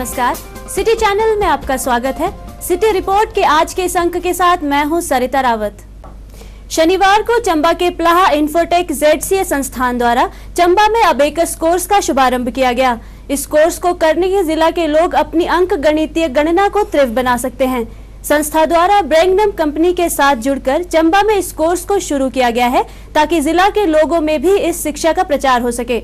नमस्कार, city channel में आपका स्वागत है। सिटी रिपोर्ट के आज के इस अंक के साथ मैं हूं सरिता रावत। शनिवार को चंबा के प्लाहा इन्फोटेक ZCA संस्थान द्वारा चंबा में अबेकस कोर्स का शुभारंभ किया गया। इस कोर्स को करने के जिला के लोग अपनी अंक गणितीय गणना को तीव्र बना सकते हैं। संस्था द्वारा ब्रैग्नम कंपनी के साथ जुड़कर चंबा में इस कोर्स को शुरू किया गया है ताकि जिला के लोगों में भी इस शिक्षा का प्रचार हो सके।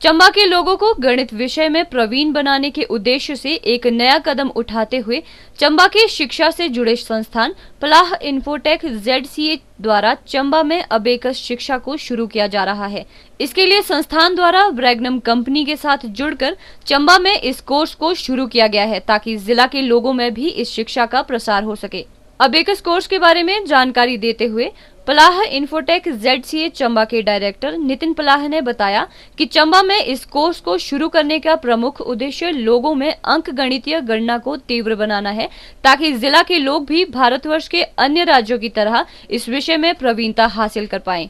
चंबा के लोगों को गणित विषय में प्रवीण बनाने के उद्देश्य से एक नया कदम उठाते हुए चंबा के शिक्षा से जुड़े संस्थान प्लाह इन्फोटेक ZCA द्वारा चंबा में अबेकस शिक्षा को शुरू किया जा रहा है। इसके लिए संस्थान द्वारा ब्रैग्नम कंपनी के साथ जुड़कर चंबा में इस कोर्स को शुरू किया गया है ताकि जिला के लोगों में भी इस शिक्षा का प्रसार हो सके। अबेकस कोर्स के बारे में जानकारी देते हुए प्लाह इन्फोटेक ZCA चंबा के डायरेक्टर नितिन प्लाह ने बताया कि चंबा में इस कोर्स को शुरू करने का प्रमुख उद्देश्य लोगों में अंक गणितीय गणना को तीव्र बनाना है ताकि जिला के लोग भी भारतवर्ष के अन्य राज्यों की तरह इस विषय में प्रवीणता हासिल कर पाएं।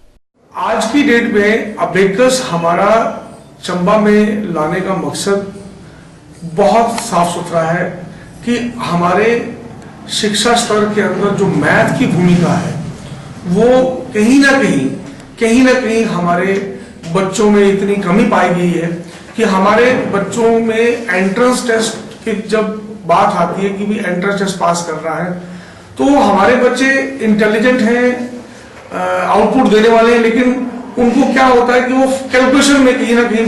आज की डेट में अबेकस हमारा चंबा में लाने का मकसद बहुत साफ सुथरा है कि हमारे शिक्षा स्तर के अंदर जो मैथ की भूमिका है वो कहीं ना कहीं हमारे बच्चों में इतनी कमी पाई गई है कि हमारे बच्चों में एंट्रेंस टेस्ट की जब बात आती है कि भी एंट्रेंस टेस्ट पास कर रहा है तो हमारे बच्चे इंटेलिजेंट हैं, आउटपुट देने वाले हैं, लेकिन उनको क्या होता है कि वो कैलकुलेशन में कहीं ना कहीं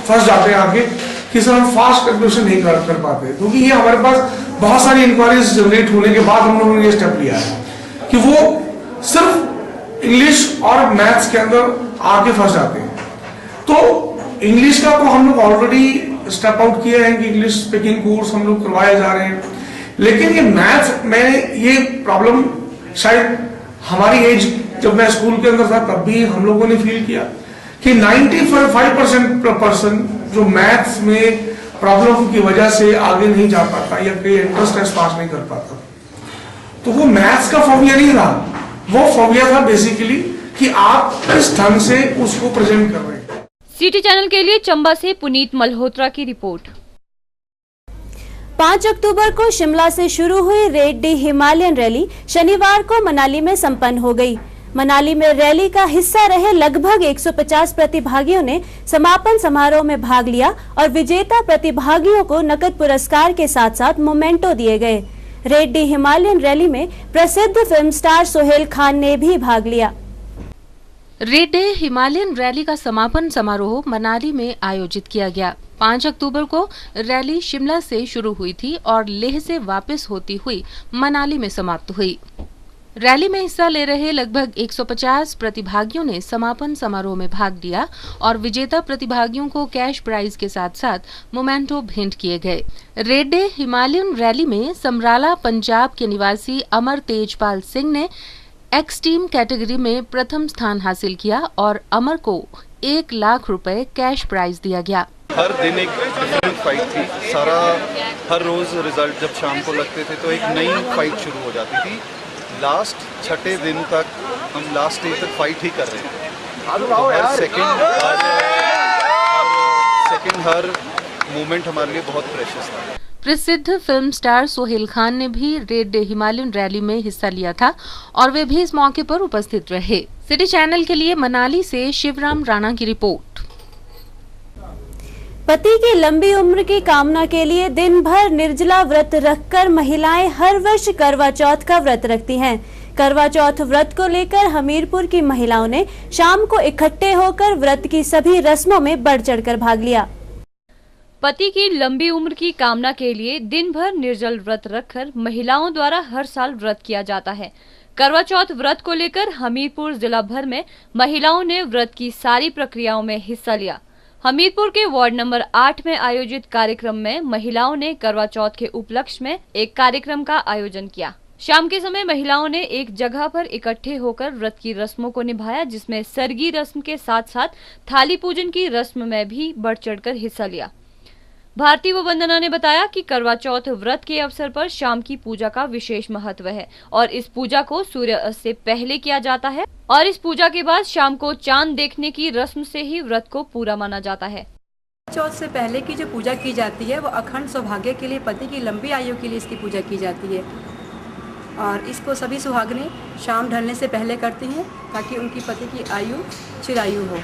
फंस जाते हैं आगे कि सर हम फास्ट कैलकुलेशन नहीं कर पाते। क्योंकि ये हमारे पास बहुत सारी इंक्वायरीज जनरेट होने के बाद हम लोगों ने ये स्टेप लिया है कि वो सिर्फ इंग्लिश और मैथ्स के अंदर आके फंस जाते हैं। तो इंग्लिश का तो हम लोग ऑलरेडी स्टेप आउट किए हैं कि इंग्लिश स्पीकिंग कोर्स हम लोग करवाए जा रहे हैं, लेकिन ये मैथ्स में ये प्रॉब्लम शायद हमारी एज जब मैं स्कूल के अंदर था तब भी हम लोगों ने फील किया कि 95% पर्सन जो मैथ्स में प्रॉब्लम की वजह से आगे नहीं जा पाता या कोई एंट्रेंस टेस्ट पास नहीं कर पाता, तो वो मैथ्स का फोबिया नहीं था, वो फोबिया था बेसिकली कि आप किस ढंग से उसको प्रेजेंट कर रहे हैं। सिटी चैनल के लिए चंबा से पुनीत मल्होत्रा की रिपोर्ट। 5 अक्टूबर को शिमला से शुरू हुई रेड डे हिमालयन रैली शनिवार को मनाली में संपन्न हो गई। मनाली में रैली का हिस्सा रहे लगभग 150 प्रतिभागियों ने समापन समारोह में भाग लिया और विजेता प्रतिभागियों को नकद पुरस्कार के साथ साथ मोमेंटो दिए गए। रेड डे हिमालयन रैली में प्रसिद्ध फिल्म स्टार सोहेल खान ने भी भाग लिया। रेड डे हिमालयन रैली का समापन समारोह मनाली में आयोजित किया गया। 5 अक्टूबर को रैली शिमला से शुरू हुई थी और लेह से वापस होती हुई मनाली में समाप्त हुई। रैली में हिस्सा ले रहे लगभग 150 प्रतिभागियों ने समापन समारोह में भाग लिया और विजेता प्रतिभागियों को कैश प्राइज के साथ साथ मोमेंटो भेंट किए गए। रेड डे हिमालयन रैली में समराला पंजाब के निवासी अमर तेजपाल सिंह ने एक्स टीम कैटेगरी में प्रथम स्थान हासिल किया और अमर को 1 लाख रुपए कैश प्राइज दिया गया। हर दिन एक डिफरेंट फाइट थी, हर रोज रिजल्ट जब शाम को लगते थे तो एक नई फाइट शुरू हो जाती थी। लास्ट 6ठे दिन तक हम लास्ट स्टेज तक फाइट ही कर रहे हैं। तो हर सेकंड हर मोमेंट हमारे लिए बहुत प्रेशियस था। प्रसिद्ध फिल्म स्टार सोहेल खान ने भी रेड डे हिमालयन रैली में हिस्सा लिया था और वे भी इस मौके पर उपस्थित रहे। सिटी चैनल के लिए मनाली से शिवराम राणा की रिपोर्ट। पति की लंबी उम्र की कामना के लिए दिन भर निर्जला व्रत रखकर महिलाएं हर वर्ष करवा चौथ का व्रत रखती हैं। करवा चौथ व्रत को लेकर हमीरपुर की महिलाओं ने शाम को इकट्ठे होकर व्रत की सभी रस्मों में बढ़ चढ़कर भाग लिया। पति की लंबी उम्र की कामना के लिए दिन भर निर्जल व्रत रखकर महिलाओं द्वारा हर साल व्रत किया जाता है। करवा चौथ व्रत को लेकर हमीरपुर जिला भर में महिलाओं ने व्रत की सारी प्रक्रियाओं में हिस्सा लिया। हमीरपुर के वार्ड नंबर 8 में आयोजित कार्यक्रम में महिलाओं ने करवा चौथ के उपलक्ष्य में एक कार्यक्रम का आयोजन किया। शाम के समय महिलाओं ने एक जगह पर इकट्ठे होकर व्रत की रस्मों को निभाया, जिसमें सरगी रस्म के साथ साथ थाली पूजन की रस्म में भी बढ़ चढ़कर हिस्सा लिया। भारती व वंदना ने बताया कि करवा चौथ व्रत के अवसर पर शाम की पूजा का विशेष महत्व है और इस पूजा को सूर्यास्त से पहले किया जाता है और इस पूजा के बाद शाम को चांद देखने की रस्म से ही व्रत को पूरा माना जाता है। चौथ से पहले की जो पूजा की जाती है वो अखंड सौभाग्य के लिए, पति की लंबी आयु के लिए इसकी पूजा की जाती है और इसको सभी सुहागनें शाम ढलने से पहले करती हैं ताकि उनकी पति की आयु चिरायु हो।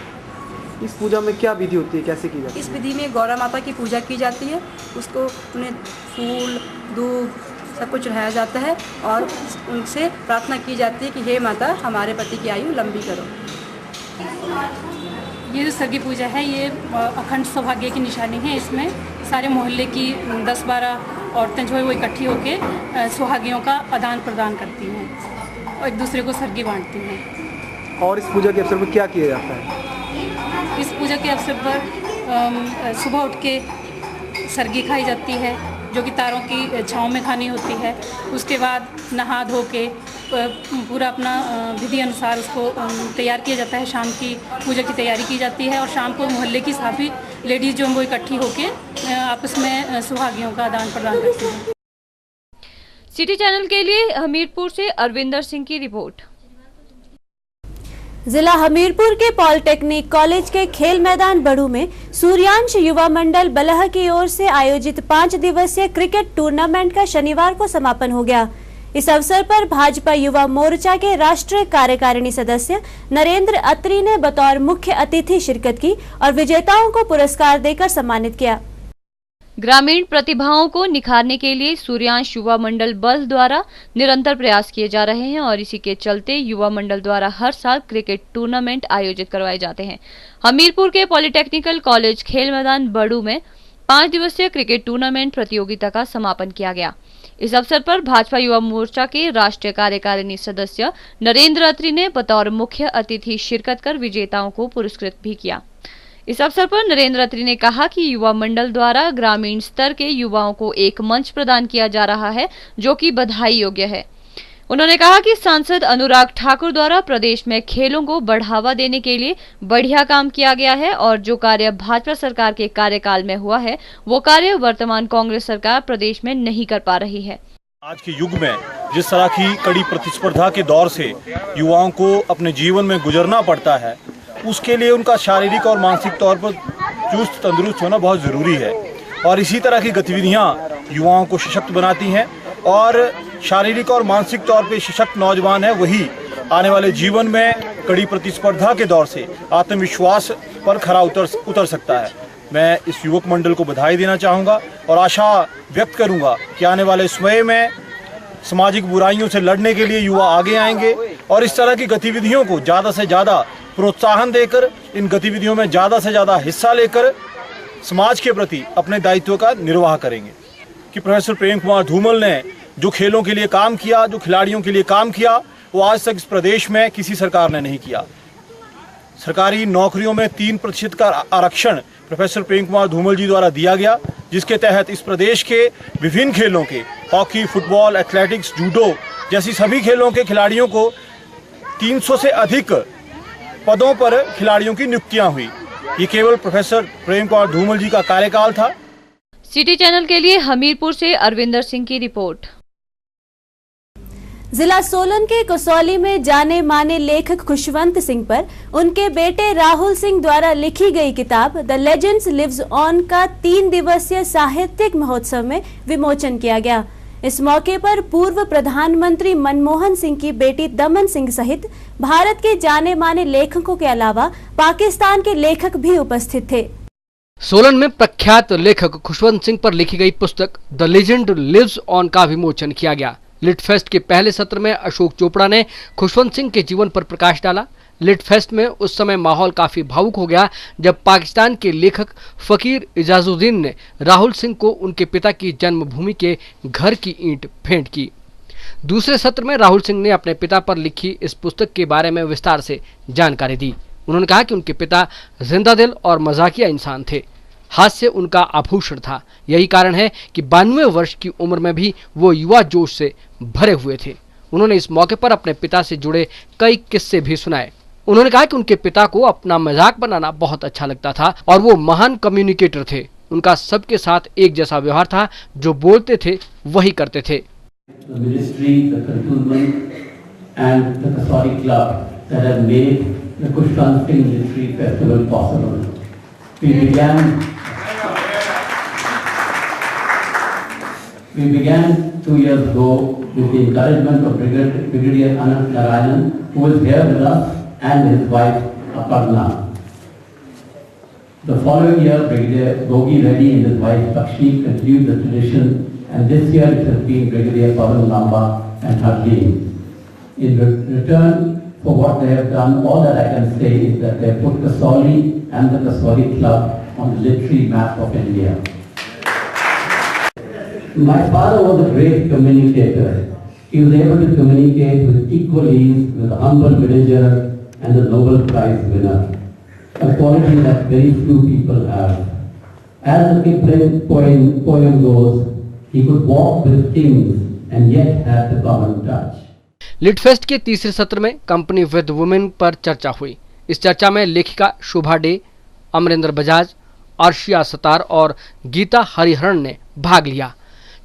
इस पूजा में क्या विधि होती है, कैसे की जाती है? इस विधि में गौरा माता की पूजा की जाती है, उसको उन्हें फूल दूध सब कुछ चढ़ाया जाता है और उनसे प्रार्थना की जाती है कि हे माता हमारे पति की आयु लंबी करो। ये जो सरगी पूजा है ये अखंड सौभाग्य की निशानी है। इसमें सारे मोहल्ले की 10-12 औरतें जो है वो इकट्ठी होकर सुहागियों का आदान प्रदान करती हैं और एक दूसरे को सरगी बांटती हैं। और इस पूजा के अवसर पर क्या किया जाता है? इस पूजा के अवसर पर सुबह उठ के सरगी खाई जाती है जो कि तारों की छाँव में खानी होती है। उसके बाद नहा धो के पूरा अपना विधि अनुसार उसको तैयार किया जाता है। शाम की पूजा की तैयारी की जाती है और शाम को मोहल्ले की सभी लेडीज़ जो वो इकट्ठी होके आपस में सुहागियों का आदान प्रदान करती हैं। सिटी चैनल के लिए हमीरपुर से अरविंदर सिंह की रिपोर्ट। जिला हमीरपुर के पॉलिटेक्निक कॉलेज के खेल मैदान बड़ू में सूर्यांश युवा मंडल बलह की ओर से आयोजित 5 दिवसीय क्रिकेट टूर्नामेंट का शनिवार को समापन हो गया। इस अवसर पर भाजपा युवा मोर्चा के राष्ट्रीय कार्यकारिणी सदस्य नरेंद्र अत्री ने बतौर मुख्य अतिथि शिरकत की और विजेताओं को पुरस्कार देकर सम्मानित किया। ग्रामीण प्रतिभाओं को निखारने के लिए सूर्यांश युवा मंडल बल द्वारा निरंतर प्रयास किए जा रहे हैं और इसी के चलते युवा मंडल द्वारा हर साल क्रिकेट टूर्नामेंट आयोजित करवाए जाते हैं। हमीरपुर के पॉलिटेक्निकल कॉलेज खेल मैदान बड़ू में 5 दिवसीय क्रिकेट टूर्नामेंट प्रतियोगिता का समापन किया गया। इस अवसर पर भाजपा युवा मोर्चा के राष्ट्रीय कार्यकारिणी सदस्य नरेंद्र अत्री ने बतौर मुख्य अतिथि शिरकत कर विजेताओं को पुरस्कृत भी किया। इस अवसर पर नरेंद्र अत्री ने कहा कि युवा मंडल द्वारा ग्रामीण स्तर के युवाओं को एक मंच प्रदान किया जा रहा है जो कि बधाई योग्य है। उन्होंने कहा कि सांसद अनुराग ठाकुर द्वारा प्रदेश में खेलों को बढ़ावा देने के लिए बढ़िया काम किया गया है और जो कार्य भाजपा सरकार के कार्यकाल में हुआ है वो कार्य वर्तमान कांग्रेस सरकार प्रदेश में नहीं कर पा रही है। आज के युग में जिस तरह की कड़ी प्रतिस्पर्धा के दौर से युवाओं को अपने जीवन में गुजरना पड़ता है, उसके लिए उनका शारीरिक और मानसिक तौर पर चुस्त तंदुरुस्त होना बहुत ज़रूरी है और इसी तरह की गतिविधियां युवाओं को सशक्त बनाती हैं और शारीरिक और मानसिक तौर पे सशक्त नौजवान है वही आने वाले जीवन में कड़ी प्रतिस्पर्धा के दौर से आत्मविश्वास पर खरा उतर सकता है। मैं इस युवक मंडल को बधाई देना चाहूँगा और आशा व्यक्त करूँगा कि आने वाले समय में सामाजिक बुराइयों से लड़ने के लिए युवा आगे आएंगे और इस तरह की गतिविधियों को ज़्यादा से ज़्यादा प्रोत्साहन देकर इन गतिविधियों में ज़्यादा से ज़्यादा हिस्सा लेकर समाज के प्रति अपने दायित्व का निर्वाह करेंगे। कि प्रोफेसर प्रेम कुमार धूमल ने जो खेलों के लिए काम किया, जो खिलाड़ियों के लिए काम किया, वो आज तक इस प्रदेश में किसी सरकार ने नहीं किया। सरकारी नौकरियों में 3% का आरक्षण प्रोफेसर प्रेम कुमार धूमल जी द्वारा दिया गया, जिसके तहत इस प्रदेश के विभिन्न खेलों के हॉकी, फुटबॉल, एथलेटिक्स, जूडो जैसी सभी खेलों के खिलाड़ियों को 300 से अधिक पदों पर खिलाड़ियों की नियुक्तियां हुई। ये केवल प्रोफेसर प्रेम कुमार धूमल जी का कार्यकाल था। सिटी चैनल के लिए हमीरपुर से अरविंदर सिंह की रिपोर्ट। जिला सोलन के कसौली में जाने माने लेखक खुशवंत सिंह पर उनके बेटे राहुल सिंह द्वारा लिखी गई किताब द लेजेंड्स लिव्स ऑन का 3 दिवसीय साहित्यिक महोत्सव में विमोचन किया गया। इस मौके पर पूर्व प्रधानमंत्री मनमोहन सिंह की बेटी दमन सिंह सहित भारत के जाने माने लेखकों के अलावा पाकिस्तान के लेखक भी उपस्थित थे। सोलन में प्रख्यात लेखक खुशवंत सिंह पर लिखी गई पुस्तक द लेजेंड लिव्स ऑन का विमोचन किया गया। लिट फेस्ट के पहले सत्र में अशोक चोपड़ा ने खुशवंत सिंह के जीवन पर प्रकाश डाला। लिट फेस्ट में उस समय माहौल काफी भावुक हो गया जब पाकिस्तान के लेखक फकीर इजाजुद्दीन ने राहुल सिंह को उनके पिता की जन्मभूमि के घर की ईंट भेंट की। दूसरे सत्र में राहुल सिंह ने अपने पिता पर लिखी इस पुस्तक के बारे में विस्तार से जानकारी दी। उन्होंने कहा कि उनके पिता जिंदा दिल और मजाकिया इंसान थे। हास्य उनका आभूषण था। यही कारण है कि 92 वर्ष की उम्र में भी वो युवा जोश से भरे हुए थे। उन्होंने इस मौके पर अपने पिता से जुड़े कई किस्से भी सुनाए। उन्होंने कहा कि उनके पिता को अपना मजाक बनाना बहुत अच्छा लगता था और वो महान कम्युनिकेटर थे। उनका सबके साथ एक जैसा व्यवहार था, जो बोलते थे वही करते थे। The Kushwant Singh Literary Festival possible. We began We began 2 years ago with the encouragement of Brigadier Anant Narayanan, who is here with us, and his wife Aparna. The following year, Brigadier Gogi Reddy and his wife Bakshi continued the tradition, and this year it has been Brigadier Pavan Lamba and her team. In return for what they have done, all that I can say is that they have put Kasoli and the Kasoli Club on the literary map of India. My father was a great communicator. He was able to communicate with equal ease with a humble villager and the Nobel Prize winner, a quality that very few people have. As the Kipling poem goes, he could walk with kings and yet had the common touch. Litfest के तीसरे सत्र में company with women पर चर्चा हुई। इस चर्चा में लेखिका शोभा डे, अमरेंद्र बजाज, अर्शिया सतार और गीता हरिहरन ने भाग लिया।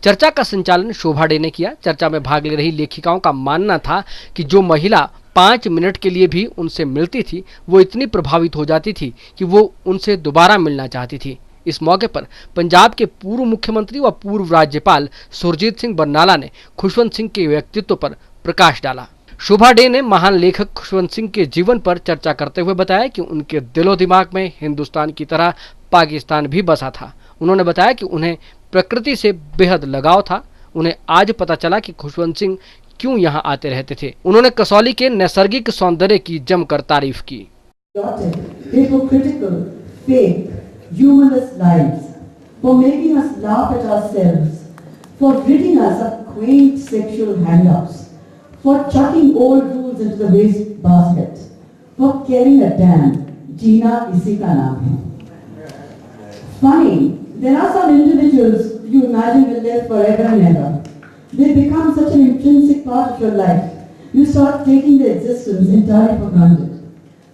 चर्चा का संचालन शोभा डे ने किया। चर्चा में भाग ले रही लेखिकाओं का मानना था कि जो महिला 5 मिनट के लिए भी उनसे मिलती थी वो इतनी प्रभावित हो जाती थी कि वो उनसे दोबारा मिलना चाहती थी। इस मौके पर पंजाब के पूर्व मुख्यमंत्री व पूर्व राज्यपाल सुरजीत सिंह बरनाला ने खुशवंत सिंह के व्यक्तित्व पर प्रकाश डाला। शोभा डे ने महान लेखक खुशवंत सिंह के जीवन पर चर्चा करते हुए बताया कि उनके दिलो दिमाग में हिंदुस्तान की तरह पाकिस्तान भी बसा था। उन्होंने बताया कि उन्हें प्रकृति से बेहद लगाव था। उन्हें आज पता चला कि खुशवंत सिंह क्यों यहाँ आते रहते थे। उन्होंने कसौली के नैसर्गिक सौंदर्य की जमकर तारीफ की। Humorless lives, for making us laugh at ourselves, for ridding us of quaint sexual hang-ups, for chucking old rules into the waste basket, for caring a damn. Jeena isi ka naam hai. Funny, there are some individuals you imagine will live forever and ever. They become such an intrinsic part of your life. You start taking their existence entirely for granted.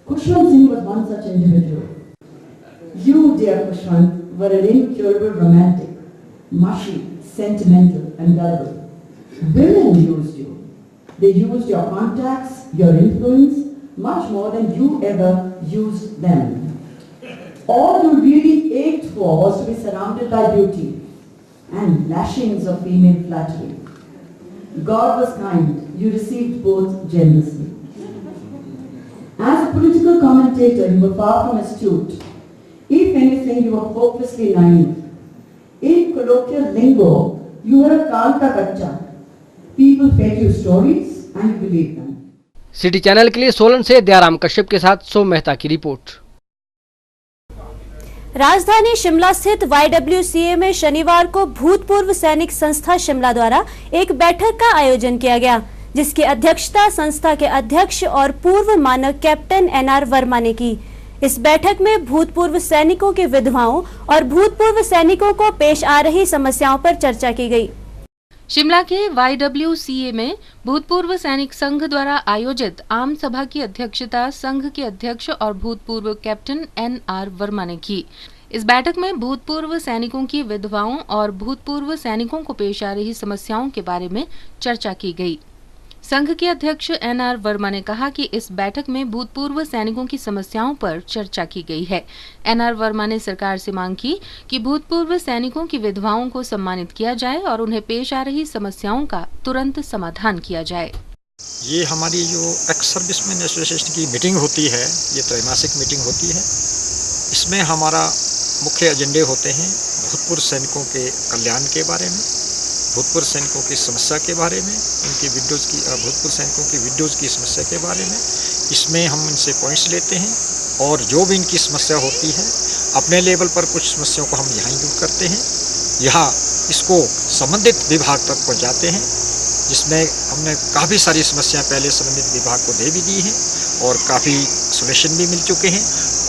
Khushwant Singh was one such individual. You, dear Khushwant, were an incurable romantic, mushy, sentimental and gullible. Women used you. They used your contacts, your influence, much more than you ever used them. All you really ached for was to be surrounded by beauty and lashings of female flattery. God was kind. You received both generously. As a political commentator, you were far from astute. If anything, you were hopelessly naive. In colloquial lingo, you were a kaal ka bachcha. People fed you stories and you believed them. City channel के लिए सोलन से दयाराम कश्यप के साथ सोम मेहता की report. राजधानी शिमला स्थित YWCA में शनिवार को भूतपूर्व सैनिक संस्था शिमला द्वारा एक बैठक का आयोजन किया गया, जिसकी अध्यक्षता संस्था के अध्यक्ष और पूर्व मानक कैप्टन NR वर्मा ने की। इस बैठक में भूतपूर्व सैनिकों की विधवाओं और भूतपूर्व सैनिकों को पेश आ रही समस्याओं पर चर्चा की गई। शिमला के YWCA में भूतपूर्व सैनिक संघ द्वारा आयोजित आम सभा की अध्यक्षता संघ के अध्यक्ष और भूतपूर्व कैप्टन NR वर्मा ने की। इस बैठक में भूतपूर्व सैनिकों की विधवाओं और भूतपूर्व सैनिकों को पेश आ रही समस्याओं के बारे में चर्चा की गई। संघ के अध्यक्ष NR वर्मा ने कहा कि इस बैठक में भूतपूर्व सैनिकों की समस्याओं पर चर्चा की गई है। NR वर्मा ने सरकार से मांग की कि भूतपूर्व सैनिकों की विधवाओं को सम्मानित किया जाए और उन्हें पेश आ रही समस्याओं का तुरंत समाधान किया जाए। ये हमारी जो एक्स सर्विसमैन एसोसिएशन की मीटिंग होती है, ये त्रैमासिक मीटिंग होती है। इसमें हमारा मुख्य एजेंडे होते हैं भूतपूर्व सैनिकों के कल्याण के बारे में, भूतपूर्व सैनिकों की समस्या के बारे में, उनकी विडोज़ की भूतपूर्व सैनिकों की विडोज़ की समस्या के बारे में। इसमें हम इनसे पॉइंट्स लेते हैं और जो भी इनकी समस्या होती है अपने लेवल पर कुछ समस्याओं को हम यहाँ दूर करते हैं, यहाँ इसको संबंधित विभाग तक पहुँचाते हैं, जिसमें हमने काफ़ी सारी समस्याएं पहले संबंधित विभाग को दे भी दी हैं और काफ़ी सोल्यूशन भी मिल चुके हैं।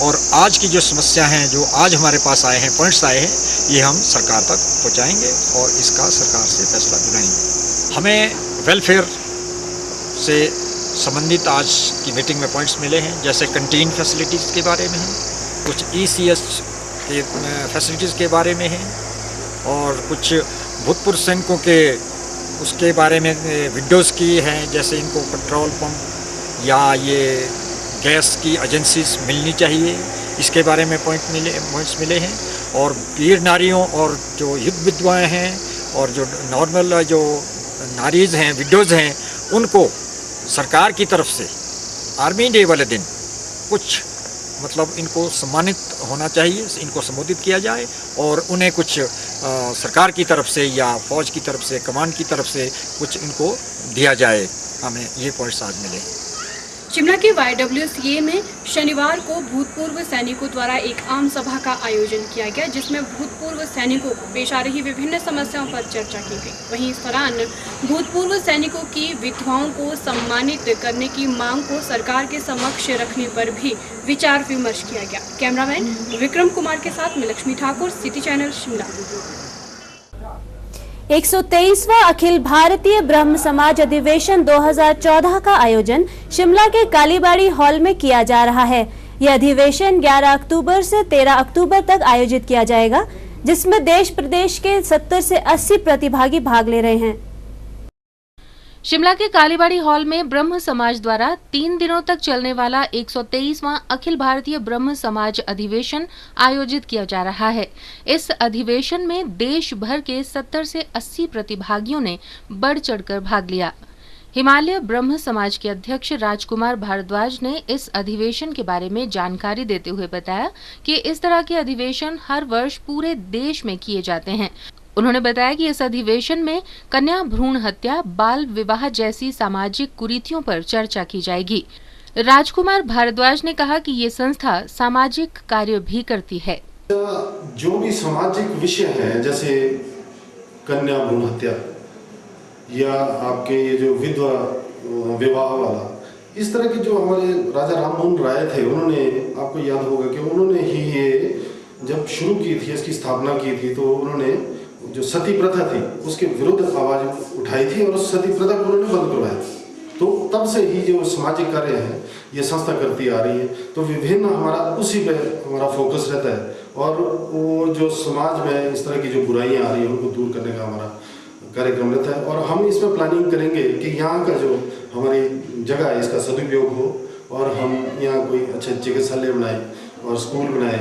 और आज की जो समस्या हैं, जो आज हमारे पास आए हैं, पॉइंट्स आए हैं, ये हम सरकार तक पहुंचाएंगे और इसका सरकार से फैसला दिलाएंगे। हमें वेलफेयर से संबंधित आज की मीटिंग में पॉइंट्स मिले हैं, जैसे कैंटीन फैसिलिटीज़ के बारे में हैं, कुछ ECS के फैसिलिटीज़ के बारे में हैं और कुछ भूतपूर्व सैनिकों के उसके बारे में विडोज़ की हैं, जैसे इनको पेट्रोल पंप या ये गैस की एजेंसीज मिलनी चाहिए, इसके बारे में पॉइंट्स मिले हैं। और वीर नारियों और जो युद्ध विधवाएँ हैं और जो नॉर्मल जो नारीज हैं, विडोज़ हैं, उनको सरकार की तरफ से आर्मी डे वाले दिन कुछ मतलब इनको सम्मानित होना चाहिए, इनको संबोधित किया जाए और उन्हें कुछ सरकार की तरफ से या फौज की तरफ से, कमांड की तरफ से कुछ इनको दिया जाए। हमें ये पॉइंट्स आज मिले। शिमला के YWCA में शनिवार को भूतपूर्व सैनिकों द्वारा एक आम सभा का आयोजन किया गया, जिसमें भूतपूर्व सैनिकों को पेश आ रही विभिन्न समस्याओं पर चर्चा की गई। वहीं इस दौरान भूतपूर्व सैनिकों की विधवाओं को सम्मानित करने की मांग को सरकार के समक्ष रखने पर भी विचार विमर्श किया गया। कैमरामैन विक्रम कुमार के साथ मैं लक्ष्मी ठाकुर, सिटी चैनल शिमला। 123वां अखिल भारतीय ब्रह्म समाज अधिवेशन 2014 का आयोजन शिमला के कालीबाड़ी हॉल में किया जा रहा है। यह अधिवेशन 11 अक्टूबर से 13 अक्टूबर तक आयोजित किया जाएगा, जिसमें देश प्रदेश के 70 से 80 प्रतिभागी भाग ले रहे हैं। शिमला के कालीबाड़ी हॉल में ब्रह्म समाज द्वारा 3 दिनों तक चलने वाला 123वां अखिल भारतीय ब्रह्म समाज अधिवेशन आयोजित किया जा रहा है। इस अधिवेशन में देश भर के 70 से 80 प्रतिभागियों ने बढ़ चढ़कर भाग लिया। हिमालय ब्रह्म समाज के अध्यक्ष राजकुमार भारद्वाज ने इस अधिवेशन के बारे में जानकारी देते हुए बताया कि इस तरह के अधिवेशन हर वर्ष पूरे देश में किए जाते हैं। उन्होंने बताया कि इस अधिवेशन में कन्या भ्रूण हत्या, बाल विवाह जैसी सामाजिक कुरीतियों पर चर्चा की जाएगी। राजकुमार भारद्वाज ने कहा कि ये संस्था सामाजिक कार्य भी करती है। जो भी सामाजिक विषय है, जैसे कन्या भ्रूण हत्या या आपके ये जो विधवा विवाह वाला, इस तरह के जो हमारे राजा राममोहन राय थे, उन्होंने, आपको याद होगा कि उन्होंने ही ये जब शुरू की थी, इसकी स्थापना की थी, तो उन्होंने जो सती प्रथा थी उसके विरुद्ध आवाज उठाई थी और उस सती प्रथा को उन्होंने बंद करवाया। तो तब से ही जो सामाजिक कार्य है ये संस्था करती आ रही है। तो विभिन्न हमारा उसी पे हमारा फोकस रहता है और वो जो समाज में इस तरह की जो बुराइयां आ रही है उनको दूर करने का हमारा कार्यक्रम रहता है। और हम इसमें प्लानिंग करेंगे कि यहाँ का जो हमारी जगह है इसका सदुपयोग हो और हम यहाँ कोई अच्छा चिकित्सालय बनाए और स्कूल बनाए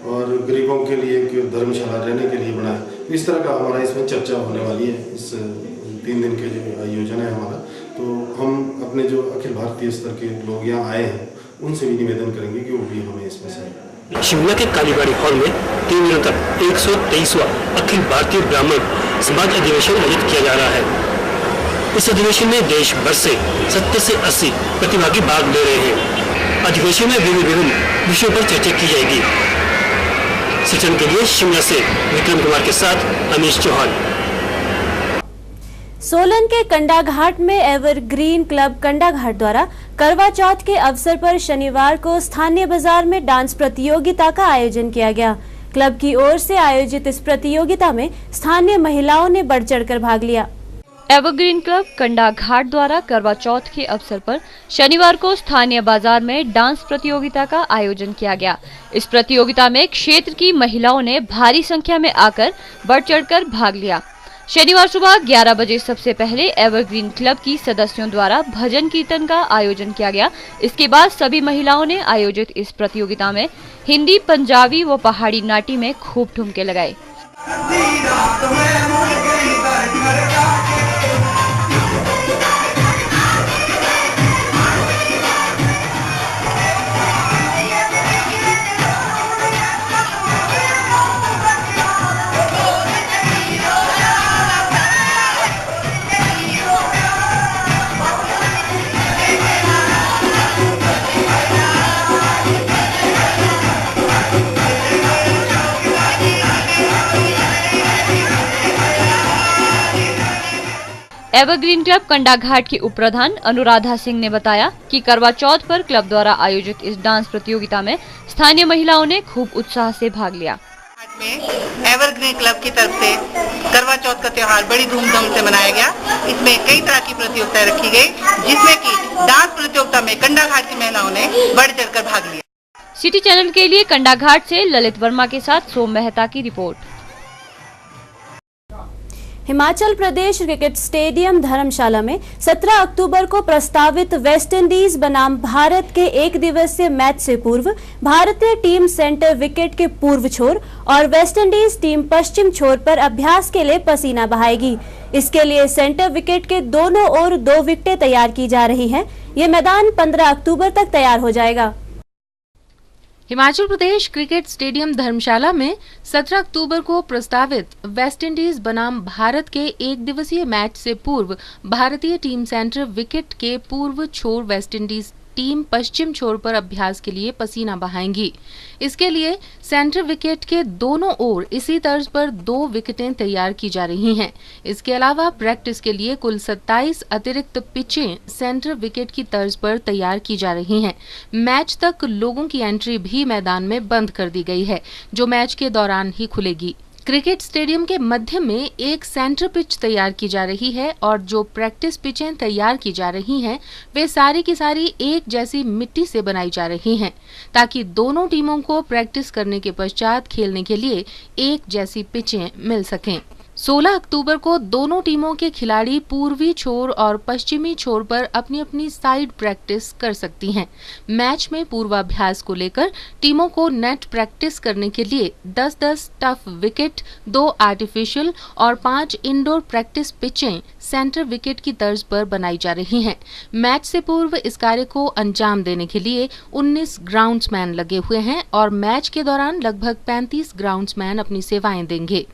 और गरीबों के लिए एक धर्मशाला रहने के लिए बनाए। तो इस तरह का हमारा इसमें चर्चा होने वाली है। इस 3 दिन के जो आयोजन है हमारा, तो हम अपने जो अखिल भारतीय स्तर के लोग यहाँ आए हैं उनसे भी निवेदन करेंगे कि वो भी हमें इसमें से। शिमला के कालीबाड़ी हॉल में 3 दिनों तक 123वां अखिल भारतीय ब्राह्मण समाज अधिवेशन आयोजित किया जा रहा है। इस अधिवेशन में देश भर से 70 से 80 प्रतिभागी भाग ले रहे हैं। अधिवेशन में विभिन्न विषयों पर चर्चा की जाएगी। सिटी के लिए शिमला से विक्रम कुमार के साथ अमीश चौहान। सोलन के कंडाघाट में एवरग्रीन क्लब कंडाघाट द्वारा करवा चौथ के अवसर पर शनिवार को स्थानीय बाजार में डांस प्रतियोगिता का आयोजन किया गया। क्लब की ओर से आयोजित इस प्रतियोगिता में स्थानीय महिलाओं ने बढ़ चढ़कर भाग लिया। एवरग्रीन क्लब कंडाघाट द्वारा करवा चौथ के अवसर पर शनिवार को स्थानीय बाजार में डांस प्रतियोगिता का आयोजन किया गया। इस प्रतियोगिता में क्षेत्र की महिलाओं ने भारी संख्या में आकर बढ़ चढ़कर भाग लिया। शनिवार सुबह 11 बजे सबसे पहले एवरग्रीन क्लब की सदस्यों द्वारा भजन कीर्तन का आयोजन किया गया। इसके बाद सभी महिलाओं ने आयोजित इस प्रतियोगिता में हिंदी, पंजाबी व पहाड़ी नाटी में खूब ठुमके लगाए। एवरग्रीन क्लब कंडाघाट की उप प्रधान अनुराधा सिंह ने बताया कि करवा चौथ पर क्लब द्वारा आयोजित इस डांस प्रतियोगिता में स्थानीय महिलाओं ने खूब उत्साह से भाग लिया। एवरग्रीन क्लब की तरफ से करवा चौथ का त्योहार बड़ी धूमधाम से मनाया गया। इसमें कई तरह की प्रतियोगिताएं रखी गई, जिसमें कि डांस प्रतियोगिता में कंडाघाट की महिलाओं ने बढ़ चढ़कर भाग लिया। सिटी चैनल के लिए कंडाघाट से ललित वर्मा के साथ सोम मेहता की report. Himachal Pradesh cricket stadium धर्मशाला में 17 अक्टूबर को प्रस्तावित वेस्ट इंडीज बनाम भारत के एक दिवसीय मैच से पूर्व भारतीय टीम सेंटर विकेट के पूर्व छोर और वेस्ट इंडीज टीम पश्चिम छोर पर अभ्यास के लिए पसीना बहाएगी। इसके लिए सेंटर विकेट के दोनों ओर 2 विकेटें तैयार की जा रही हैं। ये मैदान 15 अक्टूबर तक तैयार हो जाएगा। हिमाचल प्रदेश क्रिकेट स्टेडियम धर्मशाला में 17 अक्टूबर को प्रस्तावित वेस्ट इंडीज बनाम भारत के एक दिवसीय मैच से पूर्व भारतीय टीम सेंटर विकेट के पूर्व छोर वेस्ट इंडीज टीम पश्चिम छोर पर अभ्यास के लिए पसीना बहाएंगी। इसके लिए सेंटर विकेट के दोनों ओर इसी तर्ज पर 2 विकेटें तैयार की जा रही हैं। इसके अलावा प्रैक्टिस के लिए कुल 27 अतिरिक्त पिचें सेंटर विकेट की तर्ज पर तैयार की जा रही हैं। मैच तक लोगों की एंट्री भी मैदान में बंद कर दी गई है, जो मैच के दौरान ही खुलेगी। क्रिकेट स्टेडियम के मध्य में एक सेंटर पिच तैयार की जा रही है और जो प्रैक्टिस पिचें तैयार की जा रही हैं वे सारी की सारी एक जैसी मिट्टी से बनाई जा रही हैं, ताकि दोनों टीमों को प्रैक्टिस करने के पश्चात खेलने के लिए एक जैसी पिचें मिल सकें। 16 अक्टूबर को दोनों टीमों के खिलाड़ी पूर्वी छोर और पश्चिमी छोर पर अपनी अपनी साइड प्रैक्टिस कर सकती हैं। मैच में पूर्वाभ्यास को लेकर टीमों को नेट प्रैक्टिस करने के लिए 10-10 टफ विकेट, 2 आर्टिफिशियल और 5 इंडोर प्रैक्टिस पिचें सेंटर विकेट की तर्ज पर बनाई जा रही हैं। मैच से पूर्व इस कार्य को अंजाम देने के लिए 19 ग्राउंड्समैन लगे हुए हैं और मैच के दौरान लगभग 35 ग्राउंड्समैन अपनी सेवाएं देंगे।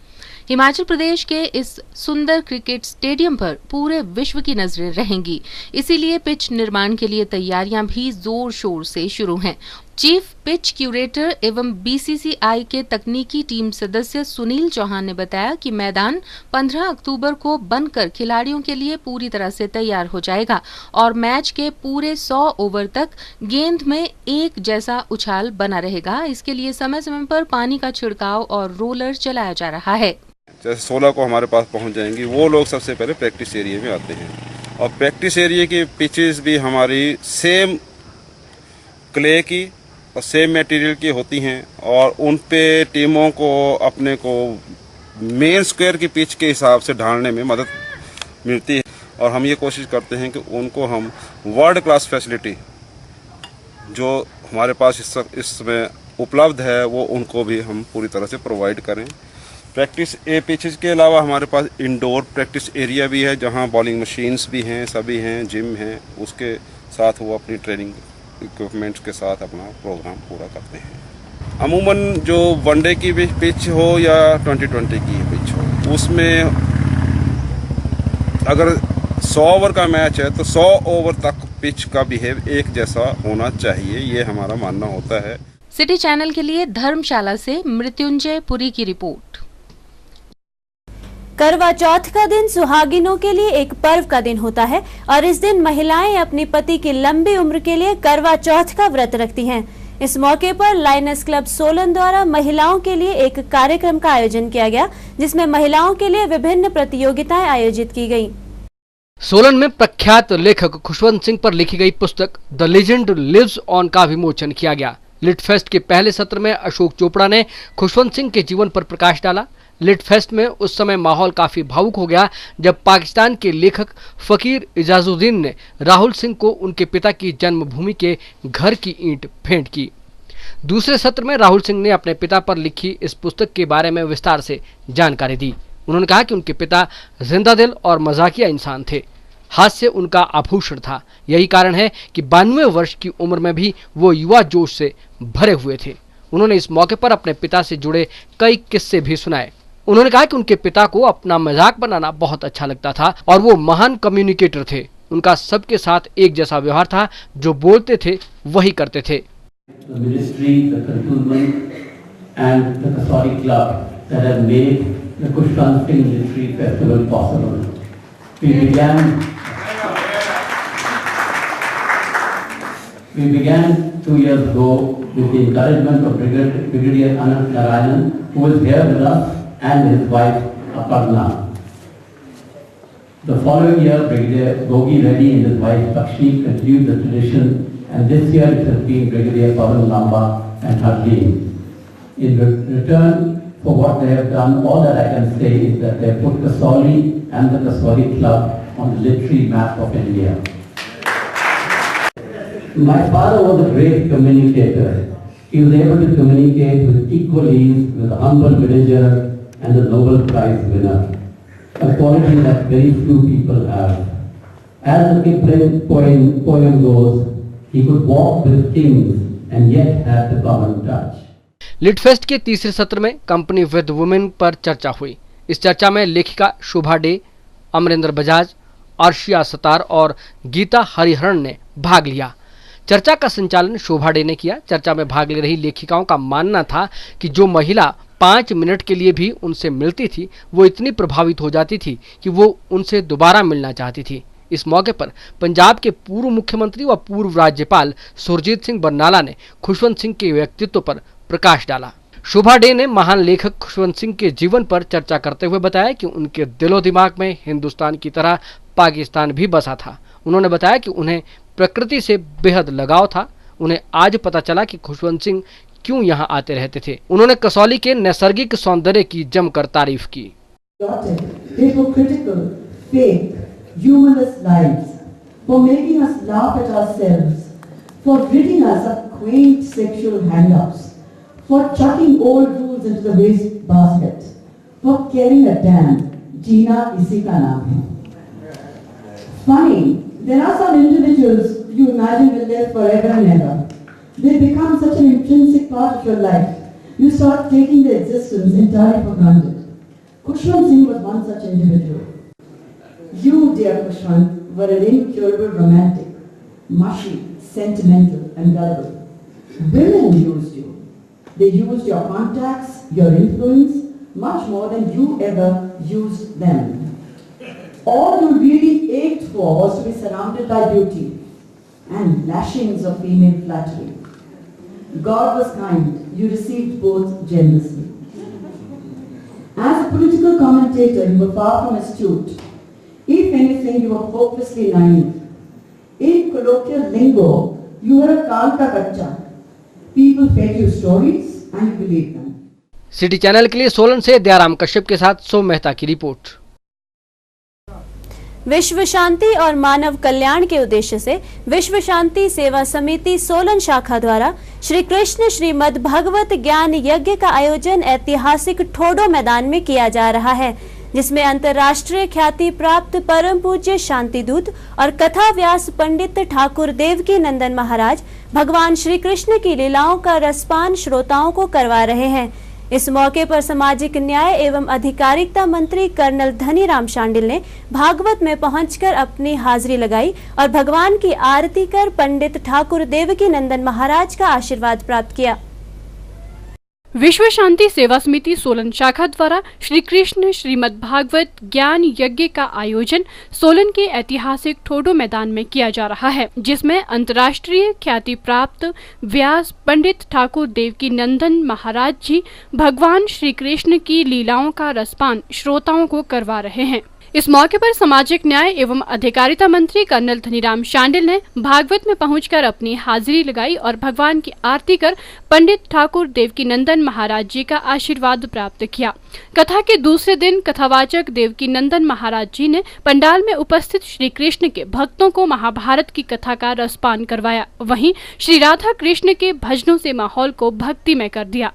हिमाचल प्रदेश के इस सुंदर क्रिकेट स्टेडियम पर पूरे विश्व की नजरें रहेंगी, इसीलिए पिच निर्माण के लिए तैयारियां भी जोर शोर से शुरू हैं। चीफ पिच क्यूरेटर एवं बीसीसीआई के तकनीकी टीम सदस्य सुनील चौहान ने बताया कि मैदान 15 अक्टूबर को बनकर खिलाड़ियों के लिए पूरी तरह से तैयार हो जाएगा और मैच के पूरे 100 ओवर तक गेंद में एक जैसा उछाल बना रहेगा। इसके लिए समय समय पर पानी का छिड़काव और रोलर चलाया जा रहा है। जैसे 16 को हमारे पास पहुंच जाएंगी, वो लोग सबसे पहले प्रैक्टिस एरिया में आते हैं और प्रैक्टिस एरिया की पिचेस भी हमारी सेम क्ले की और सेम मटेरियल की होती हैं और उन पे टीमों को अपने को मेन स्क्वायर की पिच के हिसाब से ढालने में मदद मिलती है और हम ये कोशिश करते हैं कि उनको हम वर्ल्ड क्लास फैसिलिटी जो हमारे पास इस समय उपलब्ध है वो उनको भी हम पूरी तरह से प्रोवाइड करें। प्रैक्टिस पिचेस के अलावा हमारे पास इंडोर प्रैक्टिस एरिया भी है जहां बॉलिंग मशीन्स भी हैं, सभी हैं, जिम है, उसके साथ वो अपनी ट्रेनिंग इक्विपमेंट्स के साथ अपना प्रोग्राम पूरा करते हैं। अमूमन जो वनडे की भी पिच हो या 2020 की पिच हो, उसमें अगर 100 ओवर का मैच है तो 100 ओवर तक पिच का बिहेव एक जैसा होना चाहिए, ये हमारा मानना होता है। सिटी चैनल के लिए धर्मशाला से मृत्युंजय पुरी की रिपोर्ट। करवा चौथ का दिन सुहागिनों के लिए एक पर्व का दिन होता है और इस दिन महिलाएं अपने पति की लंबी उम्र के लिए करवा चौथ का व्रत रखती हैं। इस मौके पर लायनेस क्लब सोलन द्वारा महिलाओं के लिए एक कार्यक्रम का आयोजन किया गया, जिसमें महिलाओं के लिए विभिन्न प्रतियोगिताएं आयोजित की गयी। सोलन में प्रख्यात लेखक खुशवंत सिंह पर लिखी गई पुस्तक द लेजेंड लिव्स ऑन का विमोचन किया गया। लिट फेस्ट के पहले सत्र में अशोक चोपड़ा ने खुशवंत सिंह के जीवन पर प्रकाश डाला। लिट फेस्ट में उस समय माहौल काफी भावुक हो गया जब पाकिस्तान के लेखक फकीर इजाजुद्दीन ने राहुल सिंह को उनके पिता की जन्मभूमि के घर की ईंट भेंट की। दूसरे सत्र में राहुल सिंह ने अपने पिता पर लिखी इस पुस्तक के बारे में विस्तार से जानकारी दी। उन्होंने कहा कि उनके पिता जिंदा दिल और मजाकिया इंसान थे। हास्य उनका आभूषण था। यही कारण है कि 92 वर्ष की उम्र में भी वो युवा जोश से भरे हुए थे। उन्होंने इस मौके पर अपने पिता से जुड़े कई किस्से भी सुनाए। उन्होंने कहा कि उनके पिता को अपना मजाक बनाना बहुत अच्छा लगता था और वो महान कम्युनिकेटर थे। उनका सबके साथ एक जैसा व्यवहार था, जो बोलते थे वही करते थे। We began 2 years ago with the encouragement of Brigadier Anant Narayanan, who is here with us, and his wife Aparna. The following year, Brigadier Gogi Reddy and his wife Bakshi continued the tradition, and this year it has been Brigadier Pavan Lamba and her team. In return for what they have done. All that I can say is that they have put Kasoli and the Kasoli Club on the literary map of India. My father was a great communicator. He was able to communicate with equal ease with the humble villager and the Nobel Prize winner, a quality that very few people have. As the Kipling poem goes, he could walk with kings and yet have the common touch. Litfest के तीसरे सत्र में company with women पर चर्चा हुई। इस चर्चा में लेखिका शोभा डे, अमरेंद्र बजाज, अर्शिया सतार और गीता हरिहरन ने भाग लिया। चर्चा का संचालन शोभा डे ने किया। चर्चा में भाग ले रही लेखिकाओं का मानना था कि जो महिला 5 मिनट के लिए भी उनसे मिलती थी वो इतनी प्रभावित हो जाती थी कि वो उनसे दोबारा मिलना चाहती थी। इस मौके पर पंजाब के पूर्व मुख्यमंत्री व पूर्व राज्यपाल सुरजीत सिंह बरनाला ने खुशवंत सिंह के व्यक्तित्व पर प्रकाश डाला। शोभा डे ने महान लेखक खुशवंत सिंह के जीवन पर चर्चा करते हुए बताया कि उनके दिलो दिमाग में हिंदुस्तान की तरह पाकिस्तान भी बसा था। उन्होंने बताया कि उन्हें प्रकृति से बेहद लगाव था। उन्हें आज पता चला कि खुशवंत सिंह क्यों यहाँ आते रहते थे। उन्होंने कसौली के नैसर्गिक सौंदर्य की जमकर तारीफ की। Humorless lives, for making us laugh at ourselves, for ridding us of quaint sexual hang-ups, for chucking old rules into the waste basket, for caring a damn. Jeena isi ka naam hai. Funny, there are some individuals you imagine will live forever and ever. They become such an intrinsic part of your life. You start taking their existence entirely for granted. Khushwant Singh was one such individual. You, dear Khushwant, were an incurable romantic, mushy, sentimental and gullible. Women used you. They used your contacts, your influence, much more than you ever used them. All you really ached for was to be surrounded by beauty and lashings of female flattery. God was kind. You received both generously. As a political commentator, you were far from astute. If anything, you were hopelessly naive. In colloquial lingo, you were a kaal ka bachcha. People fed you stories and you believed them. City channel के लिए सोलन से दयाराम कश्यप के साथ सोम मेहता की report. विश्व शांति और मानव कल्याण के उद्देश्य से विश्व शांति सेवा समिति सोलन शाखा द्वारा श्री कृष्ण श्रीमद् भगवत ज्ञान यज्ञ का आयोजन ऐतिहासिक ठोडो मैदान में किया जा रहा है, जिसमें अंतर्राष्ट्रीय ख्याति प्राप्त परम पूज्य शांति दूत और कथा व्यास पंडित ठाकुर देवकी नंदन महाराज भगवान श्री कृष्ण की लीलाओं का रसपान श्रोताओं को करवा रहे हैं। इस मौके पर सामाजिक न्याय एवं अधिकारिता मंत्री कर्नल धनीराम शांडिल ने भागवत में पहुंचकर अपनी हाजिरी लगाई और भगवान की आरती कर पंडित ठाकुर देवकी नंदन महाराज का आशीर्वाद प्राप्त किया। विश्व शांति सेवा समिति सोलन शाखा द्वारा श्री कृष्ण श्रीमद् भागवत ज्ञान यज्ञ का आयोजन सोलन के ऐतिहासिक ठोडो मैदान में किया जा रहा है, जिसमें अंतर्राष्ट्रीय ख्याति प्राप्त व्यास पंडित ठाकुर देवकी नंदन महाराज जी भगवान श्री कृष्ण की लीलाओं का रसपान श्रोताओं को करवा रहे हैं। इस मौके पर सामाजिक न्याय एवं अधिकारिता मंत्री कर्नल धनीराम शांडिल ने भागवत में पहुंचकर अपनी हाजिरी लगाई और भगवान की आरती कर पंडित ठाकुर देवकी नंदन महाराज जी का आशीर्वाद प्राप्त किया। कथा के दूसरे दिन कथावाचक देवकी नंदन महाराज जी ने पंडाल में उपस्थित श्री कृष्ण के भक्तों को महाभारत की कथा का रसपान करवाया। वहीं श्री राधा कृष्ण के भजनों से माहौल को भक्तिमय कर दिया।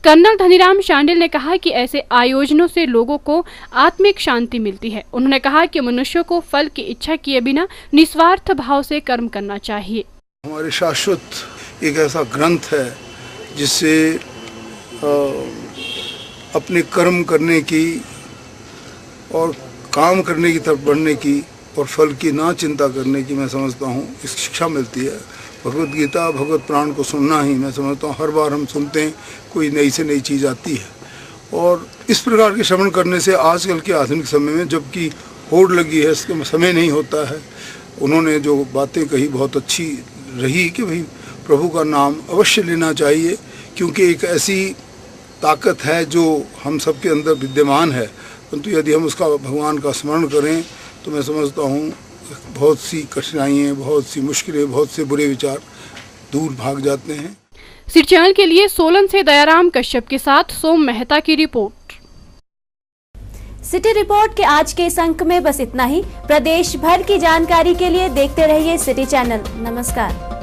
कर्नल धनीराम शांडिल ने कहा कि ऐसे आयोजनों से लोगों को आत्मिक शांति मिलती है। उन्होंने कहा कि मनुष्य को फल की इच्छा किए बिना निस्वार्थ भाव से कर्म करना चाहिए। हमारे शाश्वत एक ऐसा ग्रंथ है जिससे अपने कर्म करने की और काम करने की तरफ बढ़ने की और फल की ना चिंता करने की मैं समझता हूँ इस शिक्षा मिलती है। भगवत गीता भगवत प्राण को सुनना ही मैं समझता हूँ, हर बार हम सुनते हैं कोई नई से नई चीज़ आती है। और इस प्रकार के श्रवण करने से आजकल के आधुनिक समय में जबकि होड़ लगी है, इसके समय नहीं होता है, उन्होंने जो बातें कही बहुत अच्छी रही कि भाई प्रभु का नाम अवश्य लेना चाहिए, क्योंकि एक ऐसी ताकत है जो हम सबके अंदर विद्यमान है, परंतु यदि हम उसका भगवान का स्मरण करें तो मैं समझता हूँ बहुत सी कठिनाइयाँ, बहुत सी मुश्किलें, बहुत से बुरे विचार दूर भाग जाते हैं। सिटी चैनल के लिए सोलन से दयाराम कश्यप के साथ सोम मेहता की रिपोर्ट। सिटी रिपोर्ट के आज के इस अंक में बस इतना ही। प्रदेश भर की जानकारी के लिए देखते रहिए सिटी चैनल। नमस्कार।